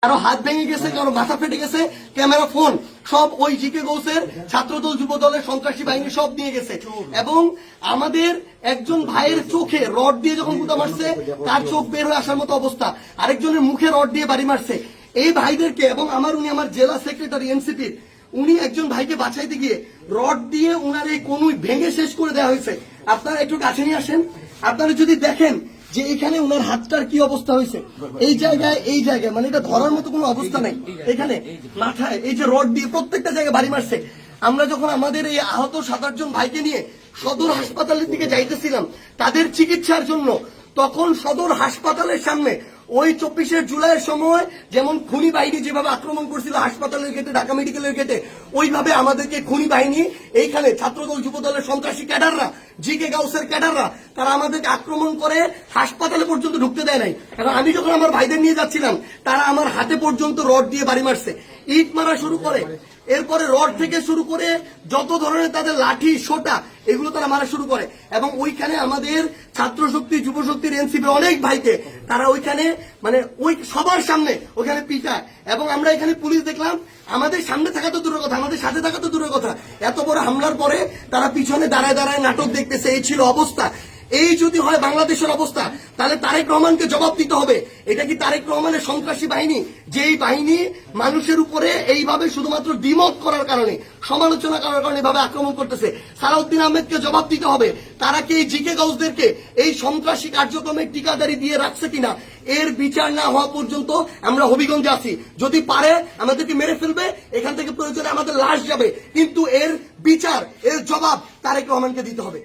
কারো হাত ভেঙে গেছে, কারো মাথা ফেটে গেছে, ক্যামেরা ফোন সব ওই জিকে গৌসের ছাত্রদল যুব দলের সন্ত্রাসী বাহিনী সব নিয়ে গেছে। এবং আমাদের একজন ভাইয়ের চোখে রড দিয়ে যখন গুতা মারছে, তার চোখ বের হয়ে আসার মতো অবস্থা, আরেকজনের মুখে রড দিয়ে বাড়ি মারছে। এই ভাইদেরকে এবং উনি আমার জেলা সেক্রেটারি এনসিপির, উনি একজন ভাইকে বাঁচাইতে গিয়ে রড দিয়ে উনার এই কনুই ভেঙে শেষ করে দেওয়া হয়েছে। আপনারা একটু কাছে নিয়ে আসেন, আপনারা যদি দেখেন যে এখানে উনার হাতটার কি অবস্থা হয়েছে, এই জায়গায় মানে এটা ধরার মতো কোনো অবস্থা নাই। এখানে মাথায় এই যে রড দিয়ে প্রত্যেকটা জায়গায় বাড়ি মারছে। আমরা যখন আমাদের এই আহত 7-8 জন ভাইকে নিয়ে সদর হাসপাতালের দিকে যাইতেছিলাম তাদের চিকিৎসার জন্য, তখন সদর হাসপাতালের সামনে ওই 24শে জুলাইয়ের সময় যেমন খুনি বাহিনী যেভাবে আক্রমণ করছিল হাসপাতালের গেটে, ঢাকা মেডিকেলের গেটে, ওইভাবে আমাদেরকে খুনি বাহিনী এইখানে ছাত্রদল যুব দলের সন্ত্রাসী ক্যাডাররা, জিকে গাউসের ক্যাডাররা, তারা আমাদেরকে আক্রমণ করে হাসপাতালে পর্যন্ত ঢুকতে দেয় নাই। কারণ আমি যখন আমার ভাইদের নিয়ে যাচ্ছিলাম তারা আমার হাতে পর্যন্ত রড দিয়ে বাড়ি মারছে, ইট মারা শুরু করে, এরপরে রড থেকে শুরু করে যত ধরনের তাদের লাঠি সোটা এগুলো তারা মারা শুরু করে। এবং ওইখানে আমাদের ছাত্র শক্তি, যুব শক্তির, এনসিপি অনেক ভাইকে তারা ওইখানে মানে ওই সবার সামনে ওইখানে পিটায়। এবং আমরা এখানে পুলিশ দেখলাম, আমাদের সামনে থাকা তো দূরের কথা, আমাদের সাথে থাকা তো দূরের কথা, এত বড় হামলার পরে তারা পিছনে দাঁড়ায় দাঁড়ায় নাটক দেখতেছে। এই ছিল অবস্থা। এই যদি হয় বাংলাদেশের অবস্থা, তাহলে তারেক রহমানকে জবাব দিতে হবে। এটা কি তারেক রহমানের সন্ত্রাসী বাহিনী, যেই বাহিনী মানুষের উপরে এইভাবে শুধুমাত্র দ্বিমত করার কারণে, সমালোচনা করার কারণে এভাবে আক্রমণ করতেছে? সালাউদ্দিন আহমেদকে জবাব দিতে হবে। তারা কি এই জিকে গাউসদেরকে এই সন্ত্রাসী কার্যক্রমে টিকাদারি দিয়ে রাখছে কিনা, এর বিচার না হওয়া পর্যন্ত আমরা হবিগঞ্জে আছি। যদি পারে আমাদেরকে মেরে ফেলবে, এখান থেকে প্রয়োজনে আমাদের লাশ যাবে, কিন্তু এর বিচার, এর জবাব তারেক রহমানকে দিতে হবে।